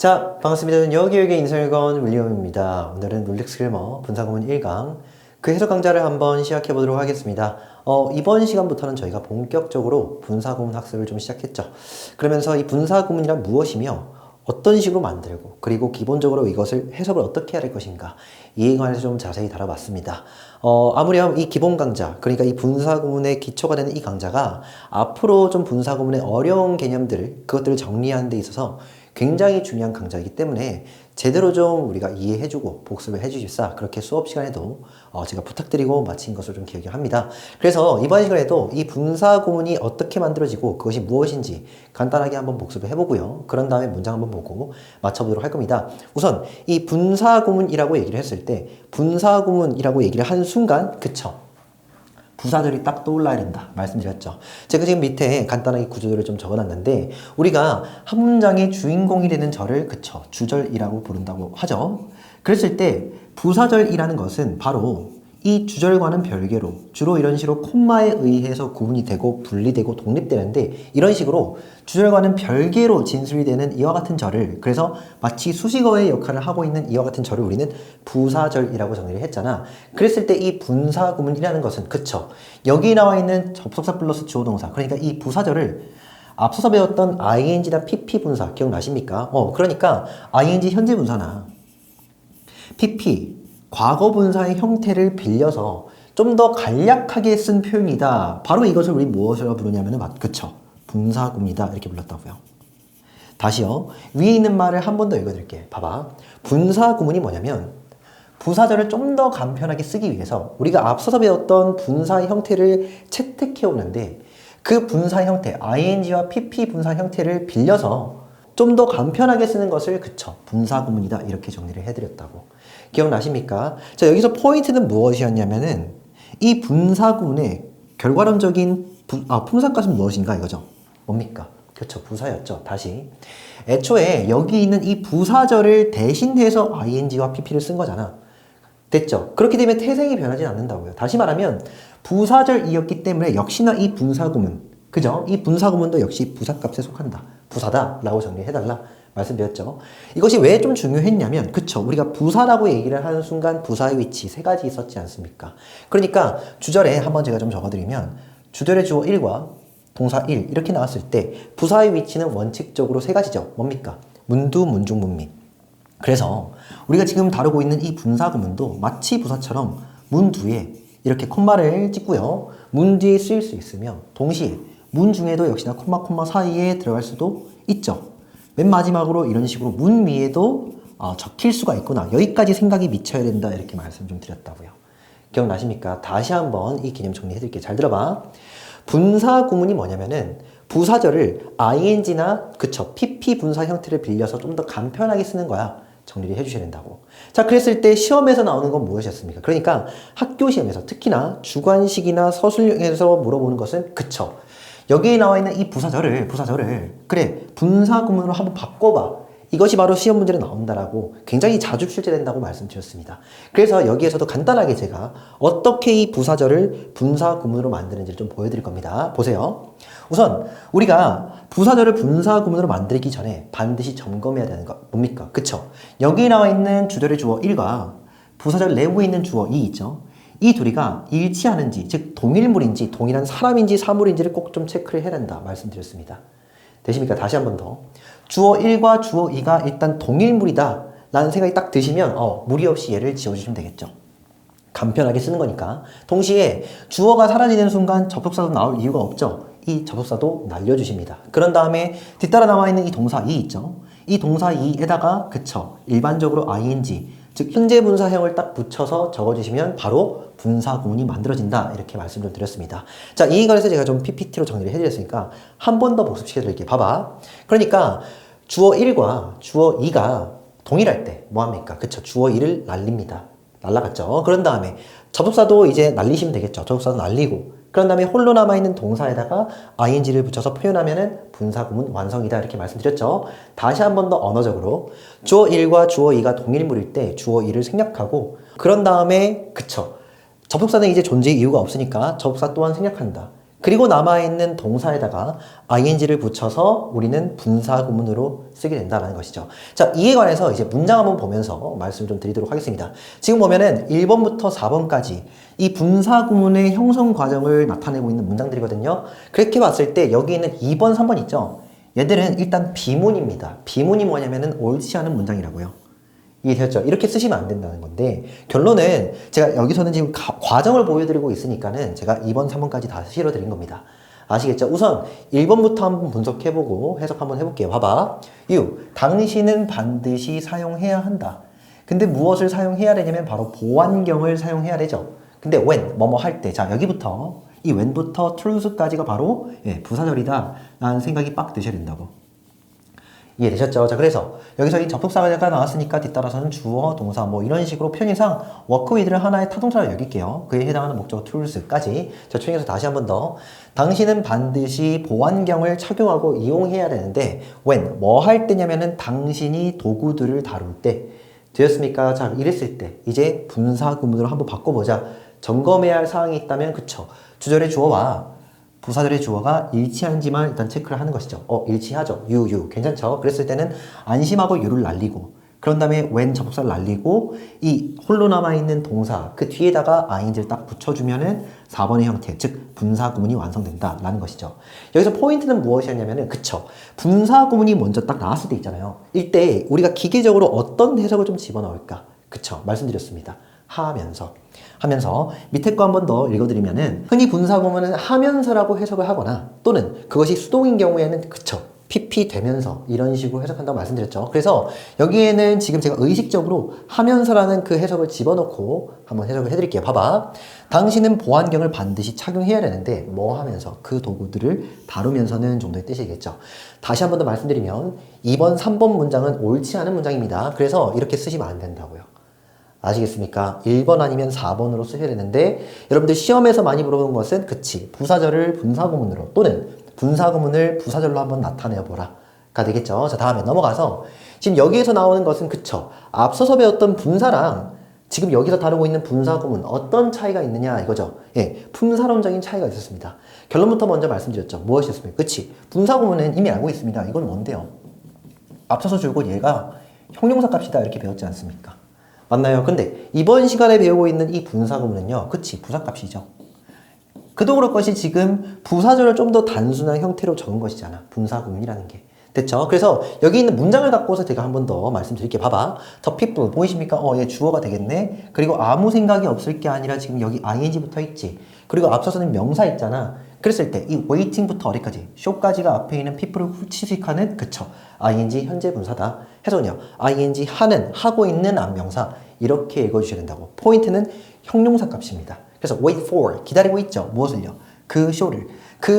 자, 반갑습니다. 여기여기 인설건 윌리엄입니다. 오늘은 룰렉스 그래머 분사구문 1강 그 해석 강좌를 한번 시작해 보도록 하겠습니다. 이번 시간부터는 저희가 본격적으로 분사구문 학습을 좀 시작했죠. 그러면서 이 분사구문이란 무엇이며 어떤 식으로 만들고 그리고 기본적으로 이것을 해석을 어떻게 해야 할 것인가 이에 관해서 좀 자세히 다뤄봤습니다. 아무렴 이 기본 강좌, 그러니까 이 분사구문의 기초가 되는 이 강좌가 앞으로 좀 분사구문의 어려운 개념들, 그것들을 정리하는 데 있어서 굉장히 중요한 강좌이기 때문에 제대로 좀 우리가 이해해주고 복습을 해주십사 그렇게 수업 시간에도 제가 부탁드리고 마친 것으로 좀 기억을 합니다. 그래서 이번 시간에도 이 분사구문이 어떻게 만들어지고 그것이 무엇인지 간단하게 한번 복습을 해보고요. 그런 다음에 문장 한번 보고 맞춰보도록 할 겁니다. 우선 이 분사구문이라고 얘기를 했을 때 분사구문이라고 얘기를 하는 순간 그쵸? 부사절이 딱 떠올라야 된다 말씀드렸죠. 제가 지금 밑에 간단하게 구조를 좀 적어놨는데 우리가 한 문장의 주인공이 되는 절을 그쵸 주절이라고 부른다고 하죠. 그랬을 때 부사절이라는 것은 바로 이 주절과는 별개로 주로 이런 식으로 콤마에 의해서 구분이 되고 분리되고 독립되는데 이런 식으로 주절과는 별개로 진술이 되는 이와 같은 절을, 그래서 마치 수식어의 역할을 하고 있는 이와 같은 절을 우리는 부사절이라고 정리를 했잖아. 그랬을 때 이 분사구문이라는 것은 그쵸, 여기 나와 있는 접속사 플러스 주어동사, 그러니까 이 부사절을 앞서서 배웠던 ing나 pp 분사 기억나십니까? 그러니까 ing 현재 분사나 pp 과거 분사의 형태를 빌려서 좀 더 간략하게 쓴 표현이다. 바로 이것을 우리 무엇이라고 부르냐면은 그쵸, 분사구문이다 이렇게 불렀다고요. 다시요. 위에 있는 말을 한 번 더 읽어드릴게요. 봐봐. 분사구문이 뭐냐면 부사절을 좀 더 간편하게 쓰기 위해서 우리가 앞서서 배웠던 분사의 형태를 채택해 오는데 그 분사 형태, ing와 pp 분사 형태를 빌려서 좀 더 간편하게 쓰는 것을 그쵸, 분사구문이다 이렇게 정리를 해드렸다고. 기억나십니까? 자, 여기서 포인트는 무엇이었냐면은 이 분사구문의 결과론적인 품사값은 무엇인가 이거죠. 뭡니까? 그렇죠, 부사였죠. 다시 애초에 여기 있는 이 부사절을 대신해서 ing와 pp를 쓴 거잖아. 됐죠? 그렇게 되면 태생이 변하지 않는다고요. 다시 말하면 부사절이었기 때문에 역시나 이 분사구문, 그죠? 이 분사구문도 역시 부사값에 속한다. 부사다 라고 정리해달라 말씀드렸죠. 이것이 왜 좀 중요했냐면 그쵸, 우리가 부사라고 얘기를 하는 순간 부사의 위치 세 가지 있었지 않습니까? 그러니까 주절에 한번 제가 좀 적어드리면 주절의 주어 1과 동사 1 이렇게 나왔을 때 부사의 위치는 원칙적으로 세 가지죠. 뭡니까? 문두, 문중, 문미. 그래서 우리가 지금 다루고 있는 이 분사구문도 마치 부사처럼 문 뒤에 이렇게 콤마를 찍고요. 문 뒤에 쓰일 수 있으며 동시에 문 중에도 역시나 콤마 사이에 들어갈 수도 있죠. 맨 마지막으로 이런 식으로 문 위에도 적힐 수가 있구나. 여기까지 생각이 미쳐야 된다 이렇게 말씀 좀 드렸다고요. 기억나십니까? 다시 한번 이 개념 정리해 드릴게요. 잘 들어봐. 분사구문이 뭐냐면은 부사절을 ing나 그쵸 pp 분사 형태를 빌려서 좀 더 간편하게 쓰는 거야. 정리를 해주셔야 된다고. 자, 그랬을 때 시험에서 나오는 건 무엇이었습니까? 그러니까 학교 시험에서 특히나 주관식이나 서술형에서 물어보는 것은 그쵸, 여기에 나와 있는 이 부사절을 그래 분사구문으로 한번 바꿔봐. 이것이 바로 시험 문제로 나온다라고 굉장히 자주 출제된다고 말씀드렸습니다. 그래서 여기에서도 간단하게 제가 어떻게 이 부사절을 분사구문으로 만드는지를 좀 보여드릴 겁니다. 보세요. 우선 우리가 부사절을 분사구문으로 만들기 전에 반드시 점검해야 되는 거 뭡니까? 그쵸? 여기 나와 있는 주절의 주어 1과 부사절 내부에 있는 주어 2 있죠? 이 둘이가 일치하는지, 즉 동일물인지 동일한 사람인지 사물인지를 꼭 좀 체크를 해야 된다 말씀드렸습니다. 되십니까? 다시 한 번 더. 주어 1과 주어 2가 일단 동일물이다 라는 생각이 딱 드시면 무리 없이 얘를 지워주시면 되겠죠. 간편하게 쓰는 거니까. 동시에 주어가 사라지는 순간 접속사도 나올 이유가 없죠. 이 접속사도 날려주십니다. 그런 다음에 뒤따라 나와 있는 이 동사 2 있죠. 이 동사 2에다가 그쵸, 일반적으로 ing, 즉 현재 분사형을 딱 붙여서 적어주시면 바로 분사구문이 만들어진다 이렇게 말씀 좀 드렸습니다. 자, 이 관해서 제가 좀 PPT로 정리를 해드렸으니까 한 번 더 복습시켜 드릴게요. 봐봐. 그러니까 주어 1과 주어 2가 동일할 때 뭐합니까? 그쵸, 주어 2를 날립니다. 날라갔죠. 그런 다음에 접속사도 이제 날리시면 되겠죠. 접속사도 날리고 그런 다음에 홀로 남아있는 동사에다가 ing를 붙여서 표현하면은 분사구문 완성이다 이렇게 말씀드렸죠. 다시 한 번 더 언어적으로 주어 1과 주어 2가 동일물일 때 주어 2를 생략하고 그런 다음에 그쵸, 접속사는 이제 존재의 이유가 없으니까 접속사 또한 생략한다. 그리고 남아있는 동사에다가 ing를 붙여서 우리는 분사구문으로 쓰게 된다는 것이죠. 자, 이에 관해서 이제 문장 한번 보면서 말씀 좀 드리도록 하겠습니다. 지금 보면은 1번부터 4번까지 이 분사구문의 형성 과정을 나타내고 있는 문장들이거든요. 그렇게 봤을 때 여기 있는 2번, 3번 있죠? 얘들은 일단 비문입니다. 비문이 뭐냐면은 옳지 않은 문장이라고요. 이해되셨죠? 이렇게 쓰시면 안 된다는 건데 결론은 제가 여기서는 지금 과정을 보여드리고 있으니까는 제가 2번, 3번까지 다 실어드린 겁니다. 아시겠죠? 우선 1번부터 한번 분석해보고 해석 한번 해볼게요. 봐봐. 당신은 반드시 사용해야 한다. 근데 무엇을 사용해야 되냐면 바로 보완경을 사용해야 되죠. 근데 when, 뭐뭐 할 때. 자, 여기부터 이 when부터 true까지가 바로 부사절이다 라는 생각이 빡 드셔야 된다고. 이해되셨죠? 자, 그래서 여기서 이 접속사가 나왔으니까 뒤따라서는 주어, 동사 뭐 이런 식으로 편의상 work with를 하나의 타동사로 여길게요. 그에 해당하는 목적어 tools까지. 자, 총에서 다시 한 번 더. 당신은 반드시 보완경을 착용하고 이용해야 되는데 when, 뭐 할 때냐면은 당신이 도구들을 다룰 때. 되었습니까? 자, 이랬을 때 이제 분사구문으로 한번 바꿔보자. 점검해야 할 사항이 있다면 그쵸. 주절의 주어와 부사절의 주어가 일치한지만 일단 체크를 하는 것이죠. 일치하죠. 괜찮죠? 그랬을 때는 안심하고 you를 날리고 그런 다음에 when 접속사를 날리고 이 홀로 남아있는 동사 그 뒤에다가 ing를 딱 붙여주면은 4번의 형태, 즉 분사구문이 완성된다라는 것이죠. 여기서 포인트는 무엇이었냐면은 그쵸. 분사구문이 먼저 딱 나왔을 때 있잖아요. 이때 우리가 기계적으로 어떤 해석을 좀 집어넣을까? 그쵸. 말씀드렸습니다. 하면서 밑에 거 한 번 더 읽어드리면은 흔히 분사구문은 하면서라고 해석을 하거나 또는 그것이 수동인 경우에는 그쵸 PP 되면서 이런 식으로 해석한다고 말씀드렸죠. 그래서 여기에는 지금 제가 의식적으로 하면서라는 그 해석을 집어넣고 한번 해석을 해드릴게요. 봐봐. 당신은 보안경을 반드시 착용해야 되는데 뭐 하면서 그 도구들을 다루면서는 정도의 뜻이겠죠. 다시 한 번 더 말씀드리면 2번, 3번 문장은 옳지 않은 문장입니다. 그래서 이렇게 쓰시면 안 된다고요. 아시겠습니까? 1번 아니면 4번으로 쓰셔야 되는데 여러분들 시험에서 많이 물어보는 것은 그치 분사절을 분사구문으로 또는 분사구문을 부사절로 한번 나타내보라 가 되겠죠. 자, 다음에 넘어가서 지금 여기에서 나오는 것은 그쵸 앞서서 배웠던 분사랑 지금 여기서 다루고 있는 분사구문 어떤 차이가 있느냐 이거죠. 품사론적인 차이가 있었습니다. 결론부터 먼저 말씀드렸죠. 무엇이었습니까? 그치 분사구문은 이미 알고 있습니다. 이건 뭔데요? 앞서서 줄곧 얘가 형용사 값이다 이렇게 배웠지 않습니까? 맞나요? 근데 이번 시간에 배우고 있는 이 분사구문은요. 그치 부사값이죠. 그도 그럴 것이 지금 부사절을 좀 더 단순한 형태로 적은 것이잖아. 분사구문이라는 게. 됐죠? 그래서 여기 있는 문장을 갖고서 제가 한 번 더 말씀드릴게요. 봐봐. The people 보이십니까? 얘 주어가 되겠네. 그리고 아무 생각이 없을 게 아니라 지금 여기 ing 붙어 있지. 그리고 앞서서는 명사 있잖아. 그랬을 때 이 waiting부터 어디까지? show까지가 앞에 있는 people을 취직하는 그쵸. ing 현재 분사다. 해서는요. ing 하는 하고 있는 안명사 이렇게 읽어주셔야 된다고. 포인트는 형용사 값입니다. 그래서 wait for 기다리고 있죠. 무엇을요? 그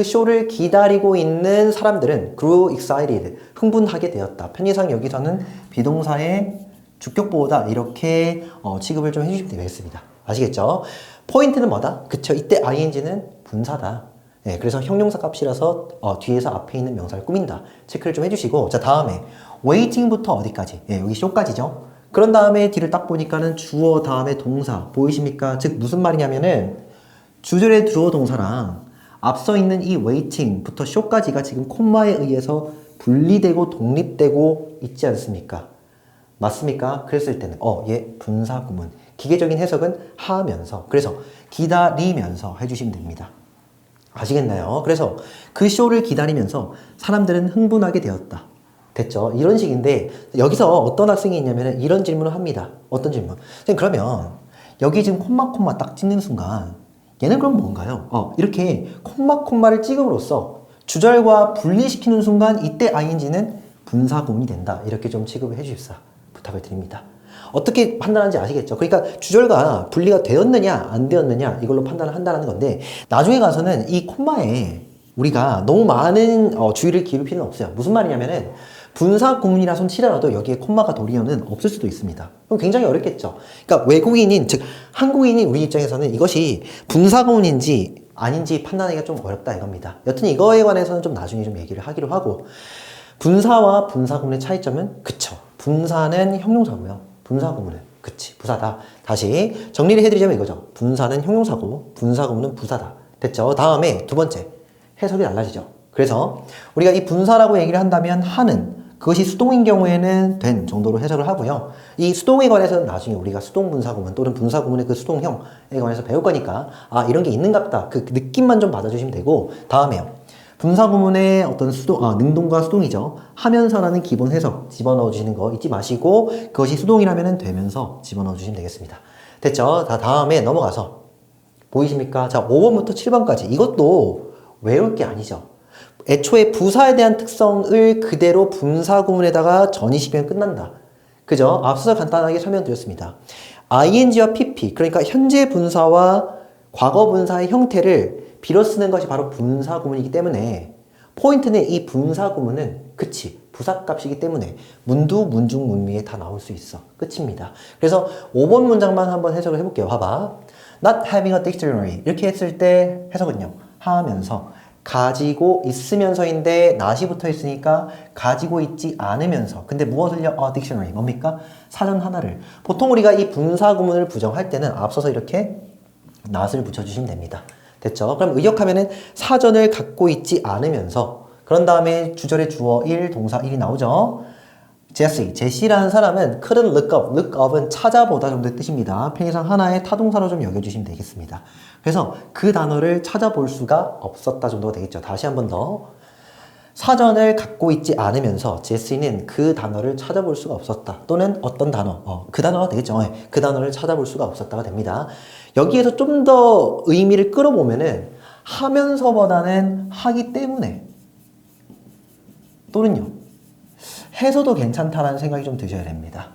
쇼를 기다리고 있는 사람들은 grew excited 흥분하게 되었다. 편의상 여기서는 비동사의 주격보호다 이렇게 취급을 좀 해주시면 되겠습니다. 아시겠죠? 포인트는 뭐다? 그쵸? 이때 ing는 분사다. 그래서 형용사 값이라서 뒤에서 앞에 있는 명사를 꾸민다. 체크를 좀 해주시고 자 다음에 waiting부터 어디까지? 여기 쇼까지죠. 그런 다음에 뒤를 딱 보니까는 주어 다음에 동사 보이십니까? 즉 무슨 말이냐면은 주절의 주어 동사랑 앞서 있는 이 waiting부터 쇼까지가 지금 콤마에 의해서 분리되고 독립되고 있지 않습니까? 맞습니까? 그랬을 때는 얘 분사구문 기계적인 해석은 하면서 그래서 기다리면서 해주시면 됩니다. 아시겠나요? 그래서 그 쇼를 기다리면서 사람들은 흥분하게 되었다. 됐죠? 이런 식인데 여기서 어떤 학생이 있냐면 이런 질문을 합니다. 어떤 질문? 선생님 그러면 여기 지금 콤마 딱 찍는 순간 얘는 그럼 뭔가요? 이렇게 콤마를 찍음으로써 주절과 분리시키는 순간 이때 ing는 분사구문이 된다. 이렇게 좀 취급을 해주십사 부탁을 드립니다. 어떻게 판단하는지 아시겠죠? 그러니까 주절과 분리가 되었느냐 안 되었느냐 이걸로 판단을 한다는 건데 나중에 가서는 이 콤마에 우리가 너무 많은 주의를 기울일 필요는 없어요. 무슨 말이냐면은 분사구문이라 손 치더라도 여기에 콤마가 도리어는 없을 수도 있습니다. 그럼 굉장히 어렵겠죠. 그러니까 외국인인 즉 한국인인 우리 입장에서는 이것이 분사구문인지 아닌지 판단하기가 좀 어렵다 이겁니다. 여튼 이거에 관해서는 좀 나중에 좀 얘기를 하기로 하고 분사와 분사구문의 차이점은 그쵸. 분사는 형용사고요. 분사구문은 그치 부사다. 다시 정리를 해드리자면 이거죠. 분사는 형용사고 분사구문은 부사다. 됐죠? 다음에 두 번째, 해석이 달라지죠. 그래서 우리가 이 분사라고 얘기를 한다면 하는, 그것이 수동인 경우에는 된 정도로 해석을 하고요. 이 수동에 관해서는 나중에 우리가 수동 분사구문 또는 분사구문의 그 수동형에 관해서 배울 거니까 아 이런 게 있는가 보다 그 느낌만 좀 받아주시면 되고, 다음에요. 분사구문의 어떤 능동과 수동이죠. 하면서라는 기본 해석 집어넣어 주시는 거 잊지 마시고, 그것이 수동이라면 되면서 집어넣어 주시면 되겠습니다. 됐죠? 다음에 넘어가서 보이십니까? 자, 5번부터 7번까지 이것도 외울 게 아니죠. 애초에 부사에 대한 특성을 그대로 분사구문에다가 전이시키면 끝난다. 그죠? 앞서서 간단하게 설명드렸습니다. ing와 pp, 그러니까 현재 분사와 과거 분사의 형태를 빌어 쓰는 것이 바로 분사구문이기 때문에 포인트는 이 분사구문은 그치 부사값이기 때문에 문두, 문중, 문미에 다 나올 수 있어. 끝입니다. 그래서 5번 문장만 한번 해석을 해볼게요. 봐봐. Not having a dictionary 이렇게 했을 때 해석은요. 하면서 가지고 있으면서인데 not이 붙어 있으니까 가지고 있지 않으면서, 근데 무엇을요? a dictionary 뭡니까? 사전 하나를. 보통 우리가 이 분사구문을 부정할 때는 앞서서 이렇게 not을 붙여주시면 됩니다. 됐죠? 그럼 의역하면은 사전을 갖고 있지 않으면서, 그런 다음에 주절에 주어 1, 동사 1이 나오죠? 제시라는 사람은 couldn't look up, look up은 찾아보다 정도의 뜻입니다. 편의상 하나의 타동사로 좀 여겨주시면 되겠습니다. 그래서 그 단어를 찾아볼 수가 없었다 정도가 되겠죠. 다시 한 번 더. 사전을 갖고 있지 않으면서 제시는 그 단어를 찾아볼 수가 없었다. 또는 어떤 단어, 그 단어가 되겠죠. 그 단어를 찾아볼 수가 없었다가 됩니다. 여기에서 좀 더 의미를 끌어보면은 하면서보다는 하기 때문에 또는요. 해서도 괜찮다라는 생각이 좀 드셔야 됩니다.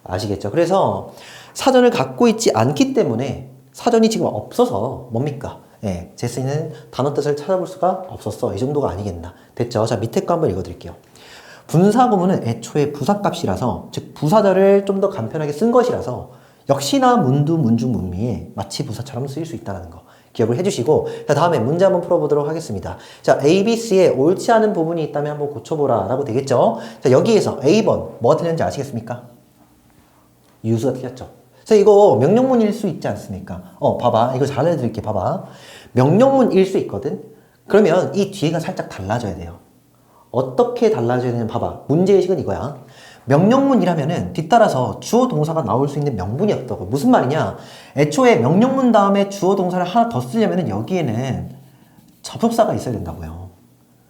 아시겠죠? 그래서 사전을 갖고 있지 않기 때문에 사전이 지금 없어서 뭡니까? 예, 제시는 단어 뜻을 찾아볼 수가 없었어. 이 정도가 아니겠나. 됐죠? 자, 밑에 거 한번 읽어드릴게요. 분사구문은 애초에 부사값이라서, 즉 부사절을 좀 더 간편하게 쓴 것이라서 역시나 문두, 문중, 문미에 마치 부사처럼 쓰일 수 있다는 거 기억을 해주시고, 자, 다음에 문제 한번 풀어보도록 하겠습니다. 자, A, B, C에 옳지 않은 부분이 있다면 한번 고쳐보라 라고 되겠죠? 자, 여기에서 A번 뭐가 틀렸는지 아시겠습니까? 유수가 틀렸죠. 그래서 이거 명령문일 수 있지 않습니까? 봐봐. 이거 잘 알려드릴게. 봐봐. 명령문일 수 있거든? 그러면 이 뒤에가 살짝 달라져야 돼요. 어떻게 달라져야 되냐면 봐봐. 문제의식은 이거야. 명령문이라면은 뒤따라서 주어 동사가 나올 수 있는 명분이 없다고. 무슨 말이냐? 애초에 명령문 다음에 주어 동사를 하나 더 쓰려면은 여기에는 접속사가 있어야 된다고요.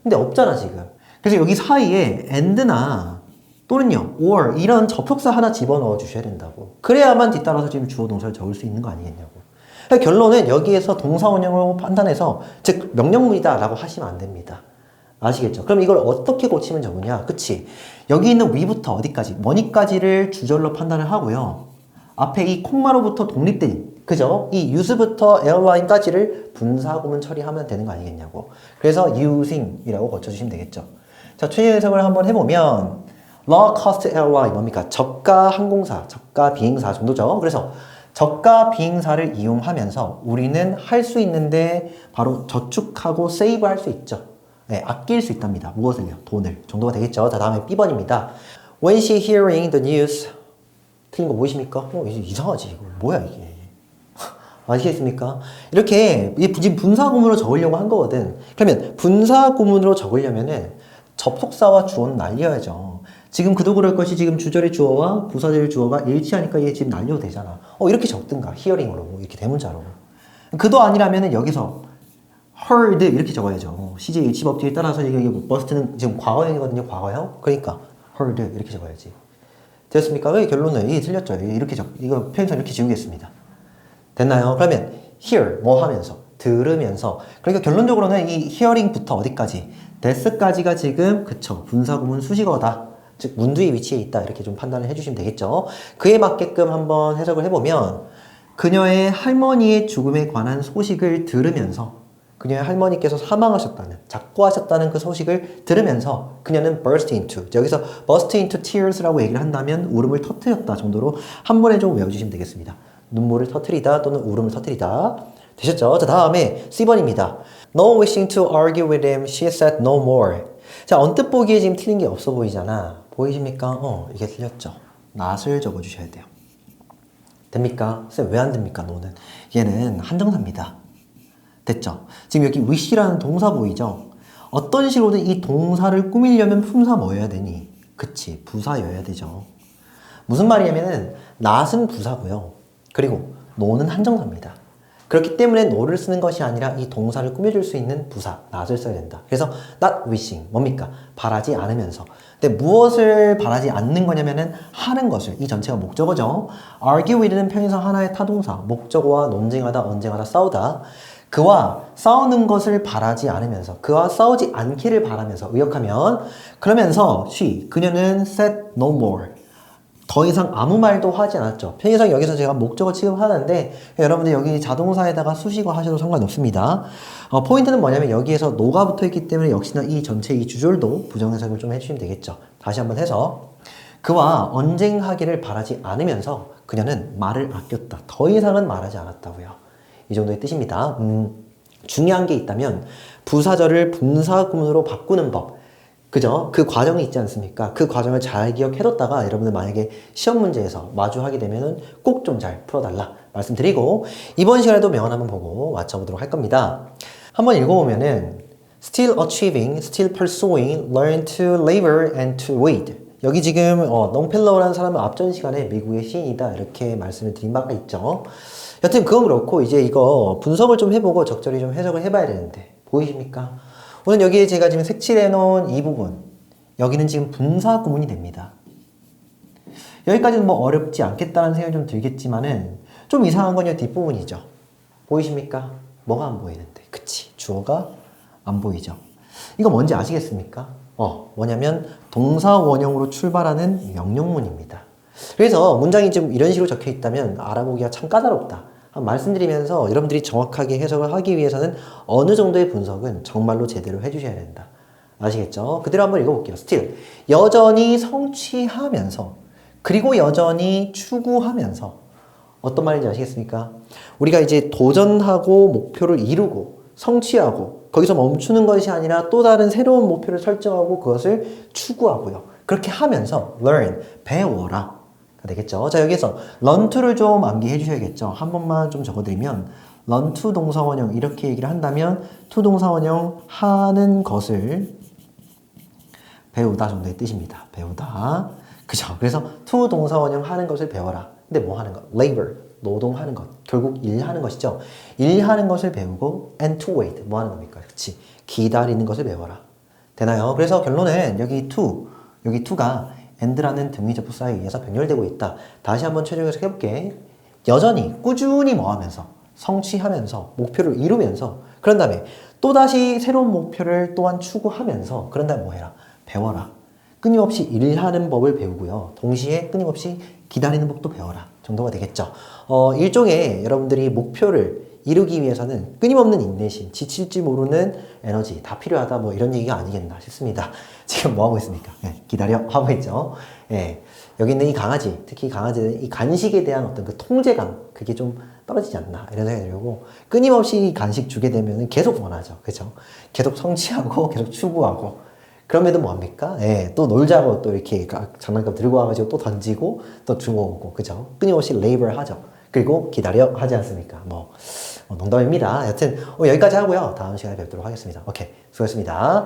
근데 없잖아, 지금. 그래서 여기 사이에 and나 또는요, or 이런 접속사 하나 집어넣어 주셔야 된다고. 그래야만 뒤따라서 지금 주어 동사를 적을 수 있는 거 아니겠냐고. 그러니까 결론은 여기에서 동사 원형으로 판단해서 즉 명령문이다 라고 하시면 안 됩니다. 아시겠죠? 그럼 이걸 어떻게 고치면 좋으냐? 그치? 여기 있는 위부터 어디까지? 뭐니까지를 주절로 판단을 하고요. 앞에 이 콤마로부터 독립된, 그죠? 이 use부터 airline까지를 분사구문 처리하면 되는 거 아니겠냐고. 그래서 using이라고 고쳐주시면 되겠죠. 자, 최종 해석을 한번 해보면 low cost airline 뭡니까? 저가 항공사, 저가 비행사 정도죠. 그래서 저가 비행사를 이용하면서 우리는 할 수 있는데 바로 저축하고 세이브 할 수 있죠. 네, 아낄 수 있답니다. 무엇을요? 돈을 정도가 되겠죠. 자, 다음에 B번입니다. When she hearing the news 틀린 거 보이십니까? 이상하지 이거 뭐야 이게. 아시겠습니까? 이렇게 지금 분사구문으로 적으려고 한 거거든. 그러면 분사구문으로 적으려면은 접속사와 주어는 날려야죠. 지금 그도 그럴 것이 지금 주절의 주어와 부사절의 주어가 일치하니까 얘 지금 날려도 되잖아. 이렇게 적든가 hearing으로 이렇게 대문자로. 그도 아니라면은 여기서 heard 이렇게 적어야죠. CJ H법 뒤에 따라서 이게 must는 지금 과거형이거든요. 과거형. 그러니까 heard 이렇게 적어야지. 됐습니까? 왜 결론은 이게 틀렸죠. 이렇게 이거 표현상 이렇게 지우겠습니다. 됐나요? 그러면 hear 뭐 하면서 들으면서, 그러니까 결론적으로는 이 hearing부터 어디까지 that까지가 지금 그쵸 분사구문 수식어다. 즉 문두의 위치에 있다. 이렇게 좀 판단을 해주시면 되겠죠. 그에 맞게끔 한번 해석을 해보면 그녀의 할머니의 죽음에 관한 소식을 들으면서, 그녀의 할머니께서 사망하셨다는, 작고하셨다는 그 소식을 들으면서 그녀는 burst into, 여기서 burst into tears라고 얘기를 한다면 울음을 터뜨렸다 정도로 한 번에 좀 외워주시면 되겠습니다. 눈물을 터뜨리다 또는 울음을 터뜨리다. 되셨죠? 자, 다음에 C번입니다. No wishing to argue with him, she said no more. 자, 언뜻 보기에 지금 틀린 게 없어 보이잖아. 보이십니까? 이게 틀렸죠. not을 적어주셔야 돼요. 됩니까? 쌤 왜 안 됩니까? 너는 얘는 한정사입니다. 됐죠? 지금 여기 wish라는 동사 보이죠? 어떤 식으로든 이 동사를 꾸미려면 품사 뭐여야 되니? 그치, 부사여야 되죠. 무슨 말이냐면은 not은 부사고요. 그리고 no는 한정사입니다. 그렇기 때문에 no를 쓰는 것이 아니라 이 동사를 꾸며줄 수 있는 부사 not을 써야 된다. 그래서 not wishing 뭡니까? 바라지 않으면서. 근데 무엇을 바라지 않는 거냐면은 하는 것을, 이 전체가 목적어죠. argue with는 편의상 하나의 타동사, 목적어와 논쟁하다, 언쟁하다, 싸우다. 그와 싸우는 것을 바라지 않으면서, 그와 싸우지 않기를 바라면서 의역하면, 그러면서 그녀는 said no more. 더 이상 아무 말도 하지 않았죠. 편의상 여기서 제가 목적어 취급하는데 여러분들 여기 자동사에다가 수식어 하셔도 상관없습니다. 포인트는 뭐냐면 여기에서 no가 붙어있기 때문에 역시나 이 전체 이 주절도 부정해석을 좀 해주시면 되겠죠. 다시 한번 해서 그와 언쟁하기를 바라지 않으면서 그녀는 말을 아꼈다. 더 이상은 말하지 않았다고요. 이 정도의 뜻입니다. 중요한 게 있다면 부사절을 분사구문으로 바꾸는 법. 그죠? 그 과정이 있지 않습니까? 그 과정을 잘 기억해뒀다가 여러분들 만약에 시험 문제에서 마주하게 되면은 꼭 좀 잘 풀어달라 말씀드리고 이번 시간에도 명언 한번 보고 맞춰보도록 할 겁니다. 한번 읽어보면은 still achieving, still pursuing, learn to labor and to wait. 여기 지금 롱펠러우라는 사람은 앞전 시간에 미국의 시인이다 이렇게 말씀을 드린 바가 있죠. 여튼 그건 그렇고 이제 이거 분석을 좀 해보고 적절히 좀 해석을 해봐야 되는데 보이십니까? 우선 여기에 제가 지금 색칠해 놓은 이 부분 여기는 지금 분사 구문이 됩니다. 여기까지는 뭐 어렵지 않겠다는 생각이 좀 들겠지만은 좀 이상한 건 이 뒷부분이죠. 보이십니까? 뭐가 안 보이는데 그치 주어가 안 보이죠. 이거 뭔지 아시겠습니까? 뭐냐면 동사 원형으로 출발하는 명령문입니다. 그래서 문장이 좀 이런 식으로 적혀 있다면 알아보기가 참 까다롭다 말씀드리면서 여러분들이 정확하게 해석을 하기 위해서는 어느 정도의 분석은 정말로 제대로 해주셔야 된다. 아시겠죠? 그대로 한번 읽어볼게요. still 여전히 성취하면서 그리고 여전히 추구하면서 어떤 말인지 아시겠습니까? 우리가 이제 도전하고 목표를 이루고 성취하고 거기서 멈추는 것이 아니라 또 다른 새로운 목표를 설정하고 그것을 추구하고요. 그렇게 하면서 learn, 배워라. 되겠죠. 자, 여기서 learn to를 좀 암기해 주셔야겠죠. 한 번만 좀 적어드리면 learn to 동사원형 이렇게 얘기를 한다면 to 동사원형 하는 것을 배우다 정도의 뜻입니다. 배우다. 그죠? 그래서 to 동사원형 하는 것을 배워라. 근데 뭐 하는 것? labor, 노동하는 것. 결국 일하는 것이죠. 일하는 것을 배우고 and to wait, 뭐 하는 겁니까? 그치? 기다리는 것을 배워라. 되나요? 그래서 결론은 여기 to가 and라는 등위 접속사에 의해서 병렬되고 있다. 다시 한번 최종해서 해볼게. 여전히 꾸준히 뭐하면서 성취하면서 목표를 이루면서 그런 다음에 또다시 새로운 목표를 또한 추구하면서 그런 다음에 뭐해라? 배워라. 끊임없이 일하는 법을 배우고요. 동시에 끊임없이 기다리는 법도 배워라. 정도가 되겠죠. 일종의 여러분들이 목표를 이루기 위해서는 끊임없는 인내심, 지칠지 모르는 에너지 다 필요하다 뭐 이런 얘기가 아니겠나 싶습니다. 지금 뭐 하고 있습니까? 기다려 하고 있죠. 여기 있는 이 강아지, 특히 강아지는 이 간식에 대한 어떤 그 통제감 그게 좀 떨어지지 않나 이런 생각이 들고 끊임없이 간식 주게 되면 계속 원하죠. 그렇죠? 계속 성취하고 계속 추구하고 그럼에도 뭐합니까? 또 놀자고 또 이렇게 장난감 들고 와가지고 또 던지고 또 주워 오고 그죠? 끊임없이 레이버를 하죠. 그리고 기다려 하지 않습니까? 농담입니다. 여튼 여기까지 하고요. 다음 시간에 뵙도록 하겠습니다. 오케이, 수고했습니다.